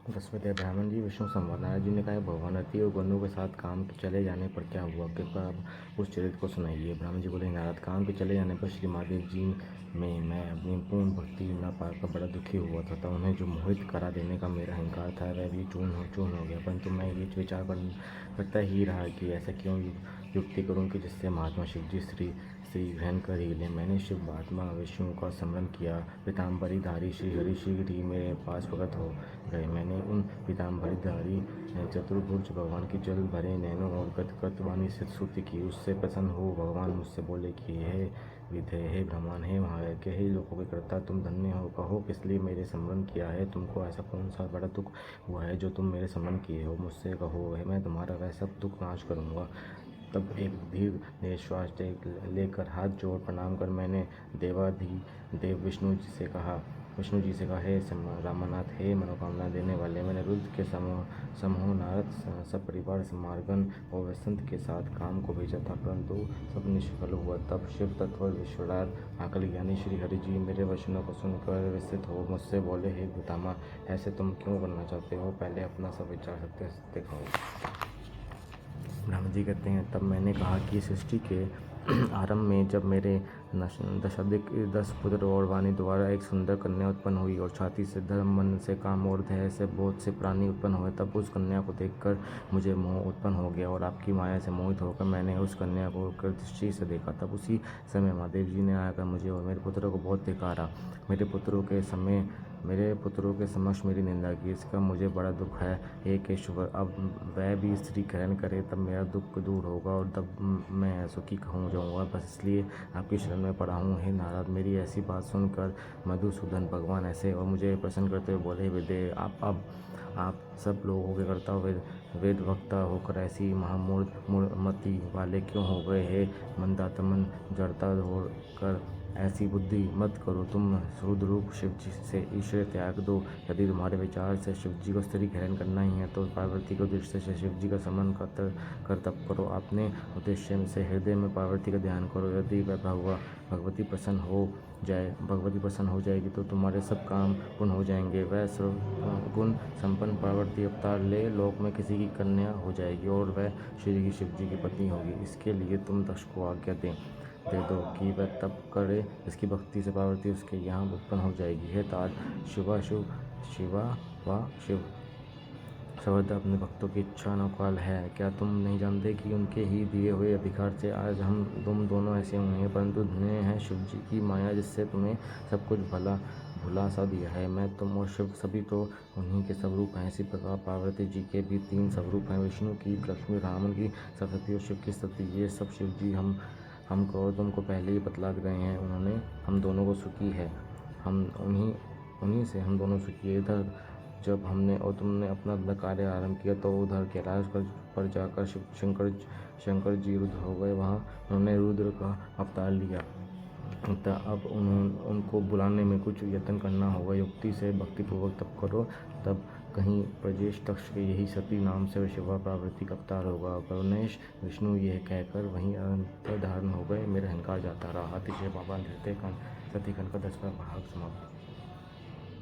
10वें अध्याय। ब्राह्मण जी विष्णु संवाद। नारद जी ने कहा, भगवान रति और गणों के साथ काम पे चले जाने पर क्या हुआ, कृपया आप उस चरित्र को सुनाइए। ब्राह्मण जी बोले, नारद, काम पे चले जाने पर श्री महादेव जी में मैं अपनी पूर्ण भक्ति न पाकर बड़ा दुखी हुआ तथा उन्हें जो मोहित करा देने का मेरा अहंकार था वह भी चूर्ण हो गया। परंतु मैं ये विचार करता ही रहा कि ऐसा क्यों युक्ति करूं कि जिससे महात्मा शिव जी श्री ग्रहण कर ही लें। मैंने शिव आत्मा विष्णु का स्मरण किया। पीताम्बरीधारी श्री हरि शीघ्र ही मेरे पास प्रकट हो गए। मैंने उन पीताम्बरीधारी चतुर्भुज भगवान की जल भरे नैनों और गदगद वाणी से स्तुति की। उससे प्रसन्न हो भगवान मुझसे बोले कि हे विधेय, हे ब्रह्मन, हे महायज्ञ, हे लोकों के कर्ता, तुम धन्य हो। कहो किस लिए मेरे स्मरण किया है। तुमको ऐसा कौन सा बड़ा दुख हुआ है जो तुम मेरे स्मरण किए हो। मुझसे कहो, मैं तुम्हारा वह सब दुख नाश करूँगा। तब एक दीर्घ निश्वास लेकर हाथ जोड़ प्रणाम कर मैंने देवाधिदेव विष्णु जी से कहा, हे रामनाथ, हे मनोकामना देने वाले, मैंने रुद्र के समूह नारद सपरिवार समार्गन और वसंत के साथ काम को भेजा था, परंतु सब निष्फल हुआ। तब शिव तत्व विश्वराज अकल ज्ञानी श्री हरि जी मेरे वचनों को सुनकर विस्मित हो मुझसे बोले, हे पितामह, ऐसे तुम क्यों करना चाहते हो। पहले अपना सब विचार सत्य सत्य कहो। ब्रह्म जी कहते हैं, तब मैंने कहा कि सृष्टि के आरंभ में जब मेरे दशाधिक 10 पुत्र और वाणी द्वारा एक सुंदर कन्या उत्पन्न हुई और छाती से धर्म, मन से काम और देह से बहुत से प्राणी उत्पन्न हुए, तब उस कन्या को देखकर मुझे मोह उत्पन्न हो गया और आपकी माया से मोहित होकर मैंने उस कन्या को दृष्टि से देखा। तब उसी समय महादेव जी ने आकर मुझे और मेरे पुत्रों को बहुत धिक्कारा। मेरे पुत्रों के समक्ष मेरी निंदा की। इसका मुझे बड़ा दुख है। हे केशवर, अब वह भी स्त्री ग्रहण करे तब मेरा दुख दूर होगा और तब मैं सुखी हो जाऊंगा। बस इसलिए आपकी शरण में पड़ा हूँ। हे नारद, मेरी ऐसी बात सुनकर मधुसूदन भगवान ऐसे और मुझे प्रसन्न करते हुए बोले, विदेह, आप सब लोगों के कर्ता वेद वक्ता होकर ऐसी महामूर्ति वाले क्यों हो गए। हे मंदातमन, जड़ता छोड़कर ऐसी बुद्धि मत करो। तुम रुद्ररूप शिव जी से ईश्वर त्याग दो। यदि तुम्हारे विचार से शिव जी को स्त्री ग्रहण करना ही है तो पार्वती के उद्देश्य से शिव जी का स्मरण कर तप करो। अपने उद्देश्य से हृदय में पार्वती का ध्यान करो। यदि वह भगवती प्रसन्न हो जाएगी तो तुम्हारे सब काम पूर्ण हो जाएंगे। वह सर्वगुण संपन्न पार्वती अवतार ले लोक में किसी की कन्या हो जाएगी और वह श्री शिव जी की पत्नी होगी। इसके लिए तुम दक्ष को आज्ञा दे दो कि वह तप करे, इसकी भक्ति से पार्वती उसके यहाँ उत्पन्न हो जाएगी। हे तात, शिवा व शिव सर्वदा अपने भक्तों की इच्छा अनुकाल है। क्या तुम नहीं जानते कि उनके ही दिए हुए अधिकार से आज तुम दोनों ऐसे हुए हैं, परंतु धन्य है शिव जी की माया जिससे तुम्हें सब कुछ भुला सा दिया है। मैं, तुम और शिव सभी तो उन्हीं के स्वरूप हैं। इसी प्रकार पार्वती जी के भी 3 स्वरूप हैं, विष्णु की लक्ष्मी, रावण की सरस्वती और शिव की सती। ये सब शिव जी हमको तुमको पहले ही बतला गए हैं। उन्होंने हम दोनों को सुखी है। हम उन्हीं से हम दोनों सुखी है। इधर जब हमने और तुमने अपना कार्य आरंभ किया तो उधर कैलाश पर जाकर शंकर जी रुद्र हो गए। वहाँ उन्होंने रुद्र का अवतार लिया। अब उनको बुलाने में कुछ यत्न करना होगा। युक्ति से भक्तिपूर्वक तप करो, तब कहीं प्रजेश तक्ष के यही सती नाम से शिवा पार्वती का अवतार होगा। करुणेश विष्णु यह कहकर वहीं अंतर्धान हो गए। मेरा अहंकार जाता रहा। अतिशय बाबा सतीखंड का 10वां भाग समाप्त।